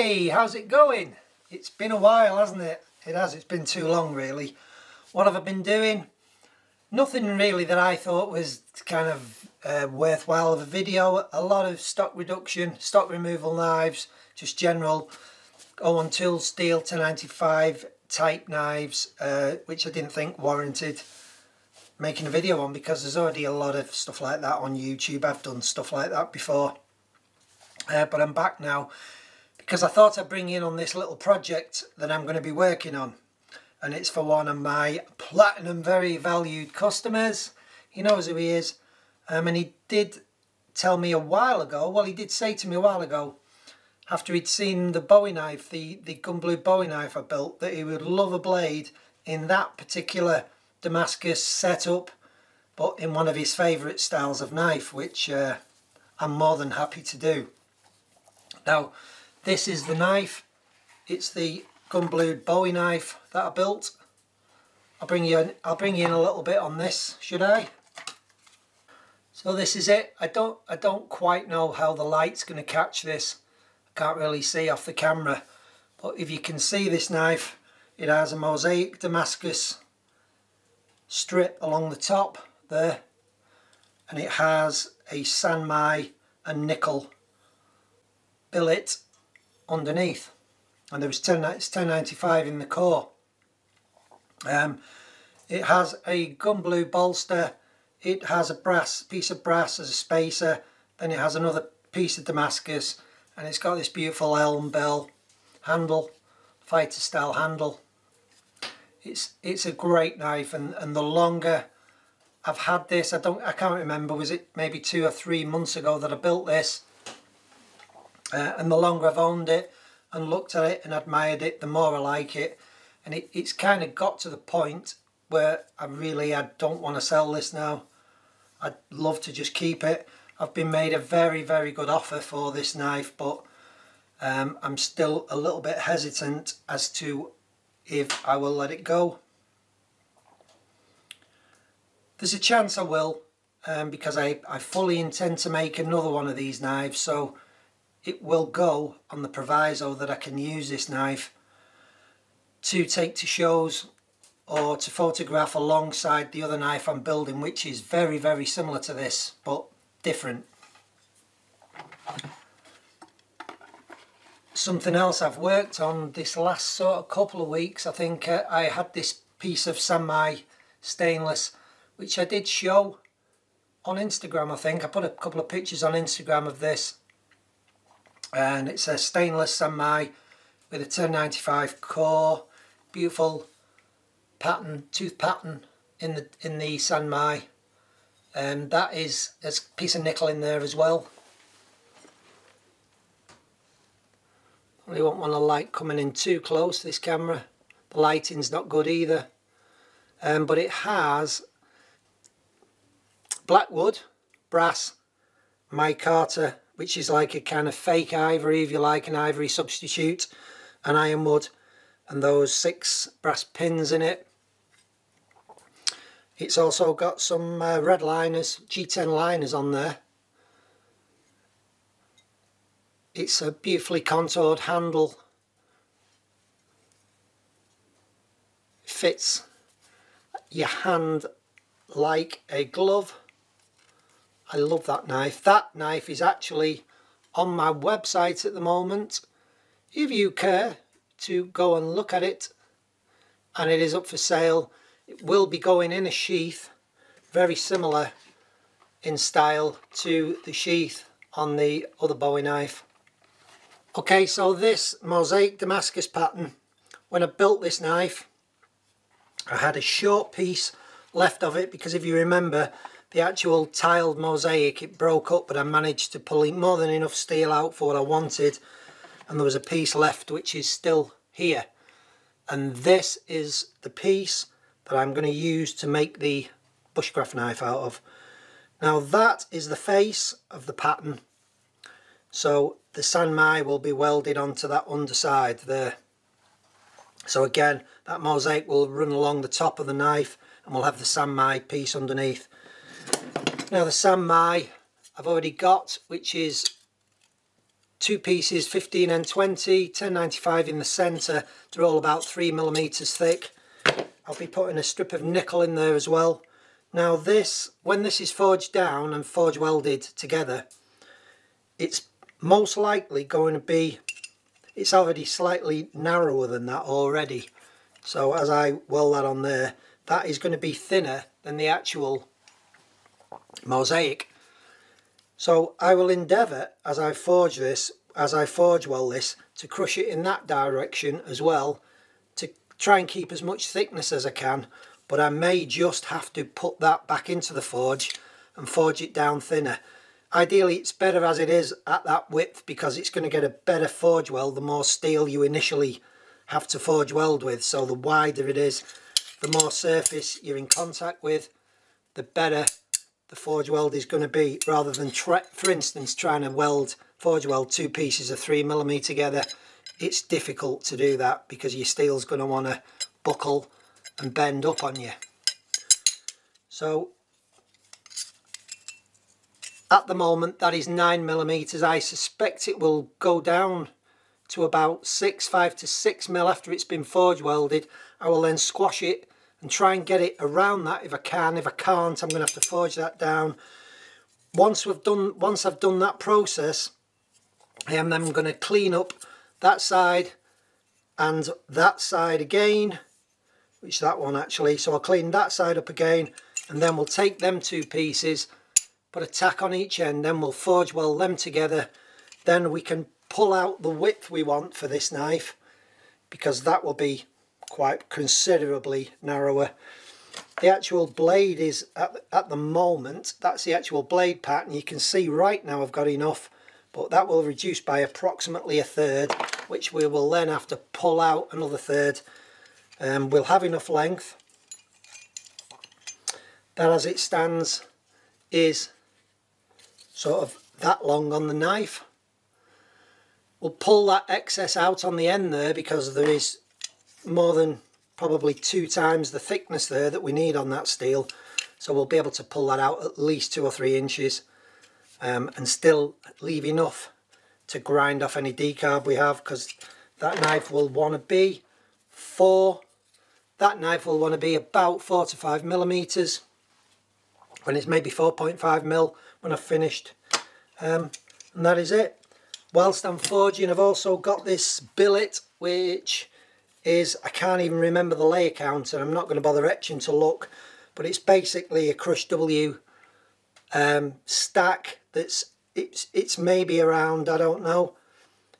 Hey, how's it going? It's been a while, hasn't it? It has, it's been too long really. What have I been doing? Nothing really that I thought was kind of worthwhile of a video. A lot of stock reduction, stock removal knives, just general 01 Tool Steel 1095 type knives, which I didn't think warranted making a video on because there's already a lot of stuff like that on YouTube. I've done stuff like that before. But I'm back now because I thought I'd bring in on this little project that I'm going to be working on, and it's for one of my platinum very valued customers. He knows who he is, and he did tell me a while ago, well he did say to me a while ago, after he'd seen the Bowie knife, the gun blue Bowie knife I built, that he would love a blade in that particular Damascus setup, but in one of his favourite styles of knife, which I'm more than happy to do. Now, this is the knife. It's the gun blue Bowie knife that I built. I'll bring you in a little bit on this, should I? So this is it. I don't quite know how the light's going to catch this. I can't really see off the camera, but if you can see this knife, it has a mosaic Damascus strip along the top there, and it has a sanmai and nickel billet underneath, and there was it's 1095 in the core. It has a gun blue bolster, it has a piece of brass as a spacer, then it has another piece of Damascus, and it's got this beautiful elm bell handle, fighter style handle. It's a great knife, and the longer I've had this, I can't remember, was it maybe 2 or 3 months ago that I built this, and the longer I've owned it and looked at it and admired it, the more I like it. And it's kind of got to the point where I don't want to sell this now. I'd love to just keep it. I've been made a very, very good offer for this knife, but I'm still a little bit hesitant as to if I will let it go. There's a chance I will, because I fully intend to make another one of these knives, so it will go on the proviso that I can use this knife to take to shows or to photograph alongside the other knife I'm building, which is very, very similar to this but different. Something else I've worked on this last sort of couple of weeks, I think I had this piece of sanmai stainless, which I did show on Instagram. I think I put a couple of pictures on Instagram of this, and it's a stainless sanmai with a 1095 core, beautiful pattern, tooth pattern in the sanmai, and there's a piece of nickel in there as well. You won't want a light coming in too close to this camera. The lighting's not good either, but it has black wood, brass, micarta, which is like a kind of fake ivory, if you like, an ivory substitute, and ironwood, and those 6 brass pins in it. It's also got some red liners, G10 liners on there. It's a beautifully contoured handle. It fits your hand like a glove. I love that knife. That knife is actually on my website at the moment, if you care to go and look at it, and it is up for sale. It will be going in a sheath, very similar in style to the sheath on the other Bowie knife. Okay, so this mosaic Damascus pattern, when I built this knife, I had a short piece left of it, because if you remember, the actual tiled mosaic, it broke up, but I managed to pull more than enough steel out for what I wanted, and there was a piece left which is still here, and this is the piece that I'm going to use to make the bushcraft knife out of. Now that is the face of the pattern, so the sanmai will be welded onto that underside there. So again, that mosaic will run along the top of the knife, and we'll have the sanmai piece underneath. Now the sanmai I've already got, which is two pieces, 15N20, 1095 in the centre. They're all about 3mm thick. I'll be putting a strip of nickel in there as well. Now this, when this is forged down and forge welded together, it's most likely going to be, it's already slightly narrower than that already. So as I weld that on there, that is going to be thinner than the actual mosaic. So I will endeavour, as I forge this, as I forge weld this, to crush it in that direction as well, to try and keep as much thickness as I can. But I may just have to put that back into the forge and forge it down thinner. Ideally it's better as it is at that width, because it's going to get a better forge weld the more steel you initially have to forge weld with. So the wider it is, the more surface you're in contact with, the better the forge weld is going to be, rather than, for instance, trying to forge weld two pieces of 3mm together. It's difficult to do that because your steel's going to want to buckle and bend up on you. So at the moment that is 9mm. I suspect it will go down to about 5 to 6mm after it's been forge welded. I will then squash it and try and get it around that if I can. If I can't, I'm going to have to forge that down. Once I've done that process, I am then going to clean up that side and that side again, which that one actually. So I'll clean that side up again, and then we'll take them two pieces, put a tack on each end, then we'll forge weld them together. Then we can pull out the width we want for this knife, because that will be quite considerably narrower. The actual blade is at the moment, that's the actual blade pattern. You can see right now I've got enough, but that will reduce by approximately a third, which we will then have to pull out another third. We'll have enough length. That as it stands is sort of that long on the knife. We'll pull that excess out on the end there, because there is more than probably 2 times the thickness there that we need on that steel. So we'll be able to pull that out at least 2 or 3 inches, and still leave enough to grind off any decarb we have, because that knife will want to be about 4 to 5mm, when it's maybe 4.5mm when I've finished. And that is it. Whilst I'm forging, I've also got this billet, which is, I can't even remember the layer count, and I'm not going to bother etching to look, but it's basically a crushed W stack it's maybe around, I don't know,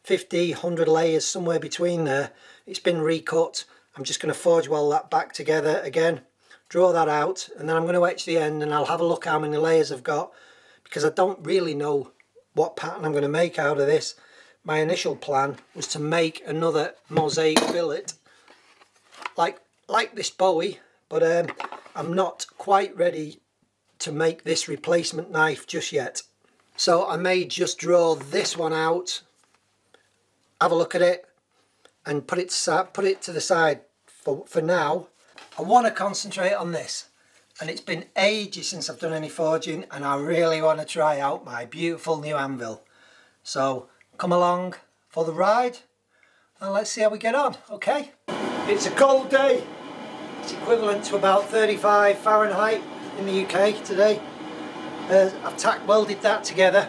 50, 100 layers, somewhere between there. It's been recut. I'm just going to forge weld that back together again, draw that out, and then I'm going to etch the end, and I'll have a look how many layers I've got, because I don't really know what pattern I'm going to make out of this. My initial plan was to make another mosaic billet like this Bowie, but I'm not quite ready to make this replacement knife just yet. So I may just draw this one out, have a look at it, and put it to the side for now. I want to concentrate on this, and it's been ages since I've done any forging, and I really want to try out my beautiful new anvil. So come along for the ride and let's see how we get on, okay? It's a cold day. It's equivalent to about 35 Fahrenheit in the UK today. I've tack welded that together,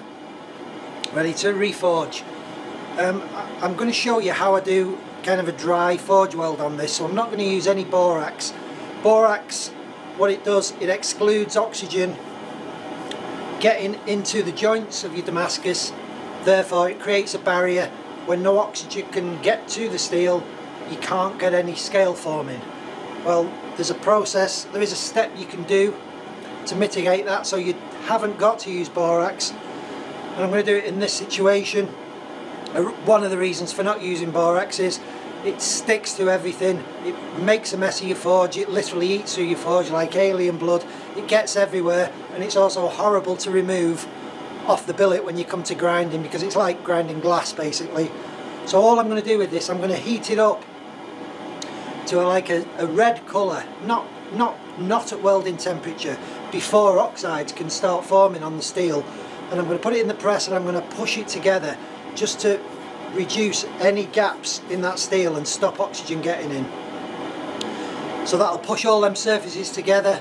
ready to reforge. I'm going to show you how I do kind of a dry forge weld on this, so I'm not going to use any borax. Borax, what it does, it excludes oxygen getting into the joints of your Damascus, therefore it creates a barrier. When no oxygen can get to the steel, you can't get any scale forming. Well, there's a process, there is a step you can do to mitigate that, so you haven't got to use borax, and I'm going to do it in this situation. One of the reasons for not using borax is it sticks to everything, it makes a mess of your forge, it literally eats through your forge like alien blood, it gets everywhere, and it's also horrible to remove off the billet when you come to grinding, because it's like grinding glass basically. So all I'm going to do with this, I'm going to heat it up to like a red colour, not at welding temperature, before oxides can start forming on the steel, and I'm going to put it in the press and I'm going to push it together just to reduce any gaps in that steel and stop oxygen getting in. So that'll push all them surfaces together,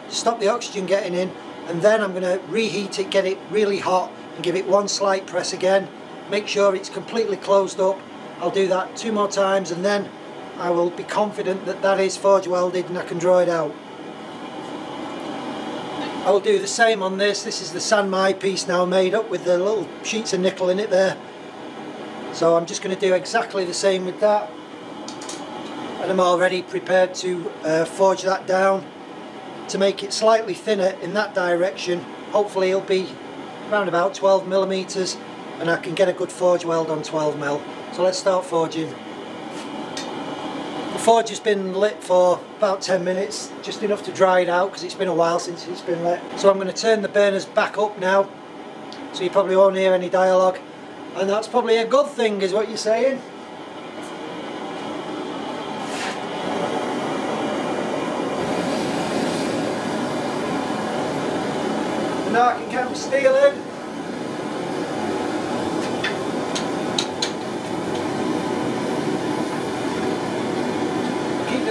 stop the oxygen getting in, and then I'm going to reheat it, get it really hot, and give it one slight press again. Make sure it's completely closed up. I'll do that 2 more times, and then I will be confident that that is forge welded and I can draw it out. I will do the same on this. This is the Sanmai piece now made up with the little sheets of nickel in it there. So I'm just going to do exactly the same with that. And I'm already prepared to forge that down to make it slightly thinner in that direction. Hopefully it'll be around about 12 millimeters and I can get a good forge weld on 12mm. So let's start forging. The forge has been lit for about 10 minutes, just enough to dry it out because it's been a while since it's been lit. So I'm going to turn the burners back up now, so you probably won't hear any dialogue, and that's probably a good thing, is what you're saying. And now I can get my steel in.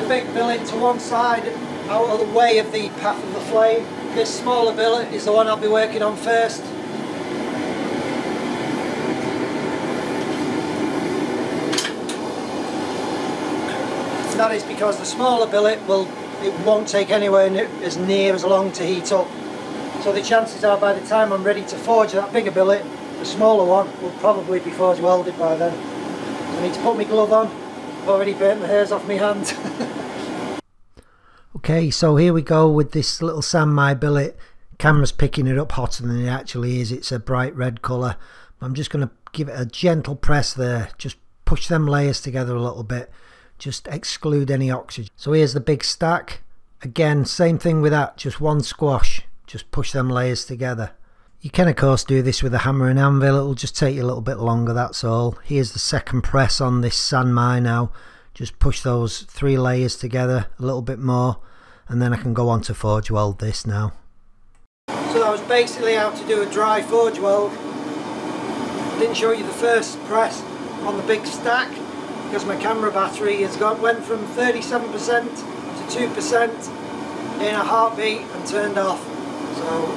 Big billet to one side, out of the way of the path of the flame. This smaller billet is the one I'll be working on first. And that is because the smaller billet won't take anywhere as near as long to heat up. So the chances are by the time I'm ready to forge that bigger billet, the smaller one will probably be forge welded by then. I need to put my glove on. I've already burnt the hairs off my hand. Okay, so here we go with this little Sanmai billet. Camera's picking it up hotter than it actually is. It's a bright red colour. I'm just going to give it a gentle press there. Just push them layers together a little bit. Just exclude any oxygen. So here's the big stack. Again, same thing with that. Just one squash. Just push them layers together. You can of course do this with a hammer and anvil. It'll just take you a little bit longer, that's all. Here's the second press on this Sanmai now. Just push those 3 layers together a little bit more, and then I can go on to forge weld this now. So that was basically how to do a dry forge weld. Didn't show you the first press on the big stack because my camera battery went from 37% to 2% in a heartbeat and turned off. So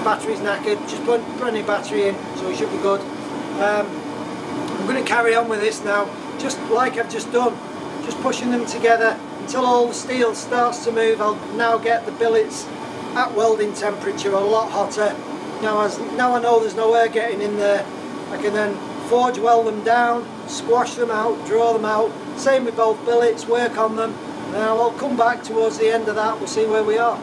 battery's knackered, just put a new battery in, so it should be good. I'm going to carry on with this now, just like I've just done, just pushing them together until all the steel starts to move. I'll now get the billets at welding temperature a lot hotter. Now I know there's no air getting in there, I can then forge weld them down, squash them out, draw them out. Same with both billets, work on them. Now I'll come back towards the end of that, we'll see where we are.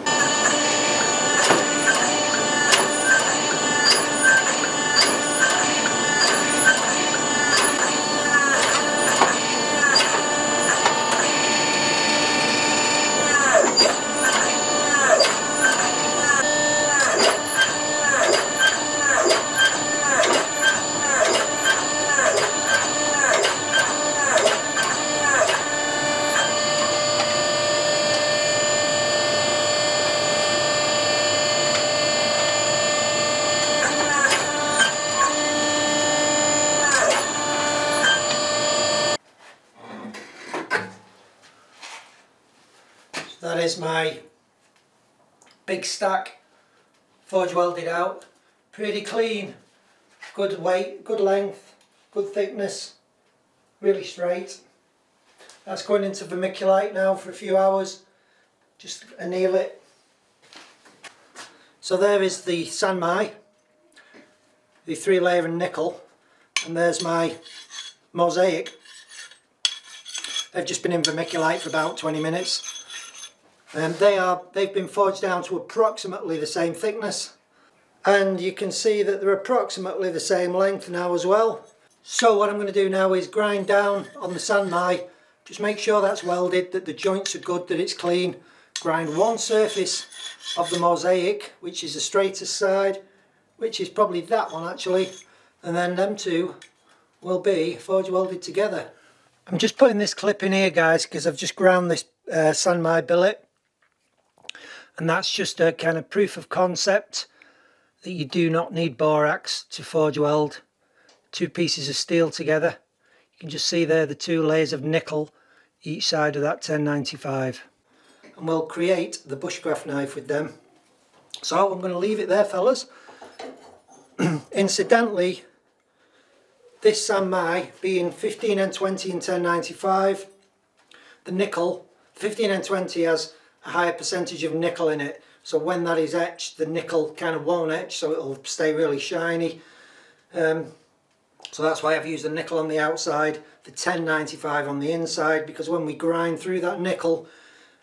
That is my big stack, forge welded out, pretty clean, good weight, good length, good thickness, really straight. That's going into vermiculite now for a few hours, just anneal it. So there is the Sanmai, the 3-layer and nickel, and there's my mosaic. They've just been in vermiculite for about 20 minutes. And they've been forged down to approximately the same thickness, and you can see that they're approximately the same length now as well. So what I'm going to do now is grind down on the Sanmai, just make sure that's welded, that the joints are good, that it's clean. Grind one surface of the mosaic, which is the straightest side, which is probably that one actually, and then them two will be forge welded together. I'm just putting this clip in here, guys, because I've just ground this Sanmai billet. And that's just a kind of proof of concept that you do not need borax to forge weld two pieces of steel together. You can just see there the two layers of nickel each side of that 1095. And we'll create the bushcraft knife with them. So I'm going to leave it there, fellas. Incidentally, this Sanmai being 15N20 and 1095, the nickel, 15N20 has a higher percentage of nickel in it, so when that is etched, the nickel kind of won't etch, so it'll stay really shiny. So that's why I've used the nickel on the outside, the 1095 on the inside, because when we grind through that nickel,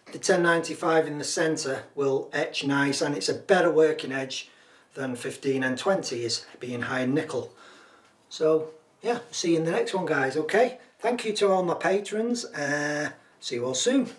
the 1095 in the centre will etch nice, and it's a better working edge than 15N20 is, being high in nickel. So yeah, see you in the next one, guys. Okay, thank you to all my patrons. See you all soon.